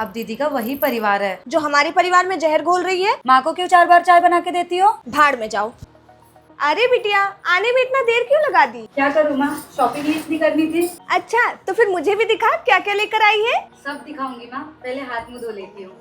अब दीदी का वही परिवार है जो हमारे परिवार में जहर घोल रही है। माँ को क्यों 4 बार चाय बना के देती हो? भाड़ में जाओ। अरे बिटिया, आने में इतना देर क्यों लगा दी? क्या करूँ माँ, शॉपिंग ही इतनी करनी थी। अच्छा, तो फिर मुझे भी दिखा क्या क्या लेकर आई है। सब दिखाऊंगी माँ, पहले हाथ मुँह धो लेती हूँ।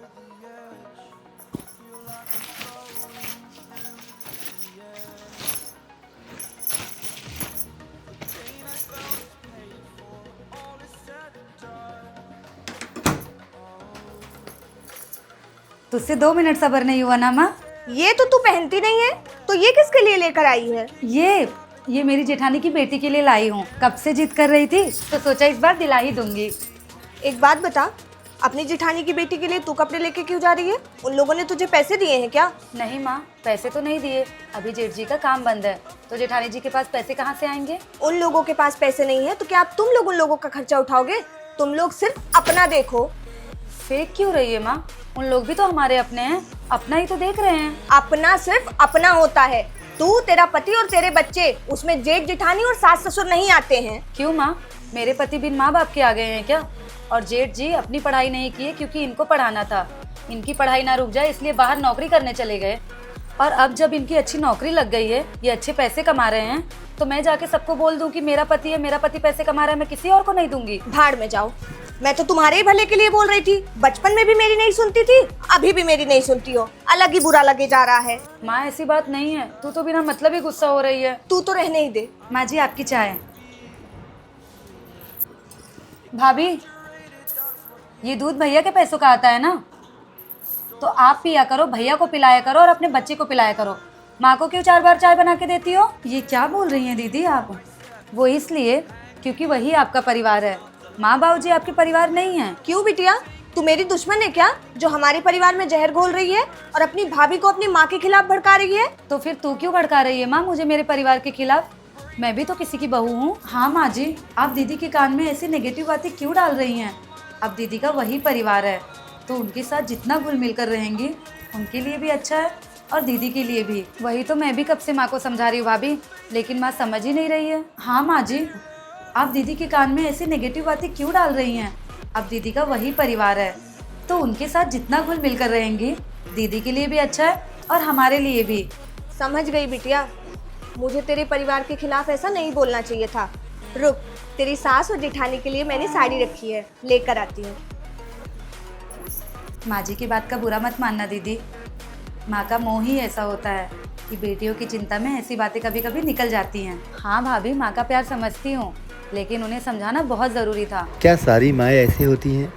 तुझसे 2 मिनट सब्र नहीं हुआ ना माँ? ये तो तू पहनती नहीं है, तो ये किसके लिए लेकर आई है? ये मेरी जेठानी की बेटी के लिए लाई हूँ। कब से जिद कर रही थी तो सोचा इस बार दिला ही दूंगी। एक बात बता, अपनी जेठानी की बेटी के लिए तू कपड़े लेके क्यों जा रही है? उन लोगों ने तुझे पैसे दिए हैं क्या? नहीं माँ, पैसे तो नहीं दिए, अभी जेठ जी का काम बंद है, तो जेठानी जी के पास पैसे कहाँ से आएंगे? उन लोगों के पास पैसे नहीं है तो क्या अब तुम लोग उन लोगों का खर्चा उठाओगे? तुम लोग सिर्फ अपना देखो। फेक क्यों रही है माँ? उन लोग भी तो हमारे अपने हैं, अपना ही तो देख रहे हैं। अपना सिर्फ अपना होता है। तू, तेरा पति और तेरे बच्चे, उसमें जेठ जेठानी और सास ससुर नहीं आते हैं। क्यों माँ, मेरे पति बिन माँ बाप के आ गए हैं क्या? और जेठ जी अपनी पढ़ाई नहीं किए क्योंकि इनको पढ़ाना था। इनकी पढ़ाई ना रुक जाए इसलिए बाहर नौकरी करने चले गए, और अब जब इनकी अच्छी नौकरी लग गई है, ये अच्छे पैसे कमा रहे हैं, तो मैं जाके सबको बोल दूं कि मेरा पति है, मेरा पति पैसे कमा रहा है, मैं किसी और को नहीं दूंगी। भाड़ में जाओ। मैं तो तुम्हारे ही भले के लिए बोल रही थी। बचपन में भी मेरी नहीं सुनती थी, अभी भी मेरी नहीं सुनती हो। अलग ही बुरा लगे जा रहा है। माँ ऐसी बात नहीं है, तू तो बिना मतलब ही गुस्सा हो रही है। तू तो रहने ही दे। माँ जी आपकी चाय। भाभी, ये दूध भैया के पैसों का आता है ना, तो आप पिया करो, भैया को पिलाया करो और अपने बच्चे को पिलाया करो। माँ को क्यों 4 बार चाय बना के देती हो? ये क्या बोल रही हैं दीदी आप? वो इसलिए क्योंकि वही आपका परिवार है, माँ बाबूजी आपके परिवार नहीं है। क्यों बिटिया, तू मेरी दुश्मन है क्या, जो हमारे परिवार में जहर घोल रही है और अपनी भाभी को अपनी माँ के खिलाफ भड़का रही है? तो फिर तू क्यों भड़का रही है माँ मुझे मेरे परिवार के खिलाफ? मैं भी तो किसी की बहू हूँ। हाँ माँ जी, आप दीदी के कान में ऐसी नेगेटिव बातें क्यों डाल रही हैं? अब दीदी का वही परिवार है, तो उनके साथ जितना घुल मिल कर रहेंगी उनके लिए भी अच्छा है और दीदी के लिए भी। वही तो मैं भी कब से माँ को समझा रही हूँ भाभी, लेकिन माँ समझ ही नहीं रही है। हाँ माँ जी, आप दीदी के कान में ऐसी नेगेटिव बातें क्यों डाल रही हैं? अब दीदी का वही परिवार है, तो उनके साथ जितना घुल मिल कर रहेंगी दीदी के लिए भी अच्छा है और हमारे लिए भी। समझ गई बिटिया, मुझे तेरे परिवार के खिलाफ ऐसा नहीं बोलना चाहिए था। रुक, तेरी सास और जेठानी के लिए मैंने साड़ी रखी है, लेकर आती हूँ। माँ जी की बात का बुरा मत मानना दीदी, माँ का मोह ही ऐसा होता है कि बेटियों की चिंता में ऐसी बातें कभी कभी निकल जाती हैं। हाँ भाभी, माँ का प्यार समझती हूँ, लेकिन उन्हें समझाना बहुत ज़रूरी था। क्या सारी माएँ ऐसी होती हैं?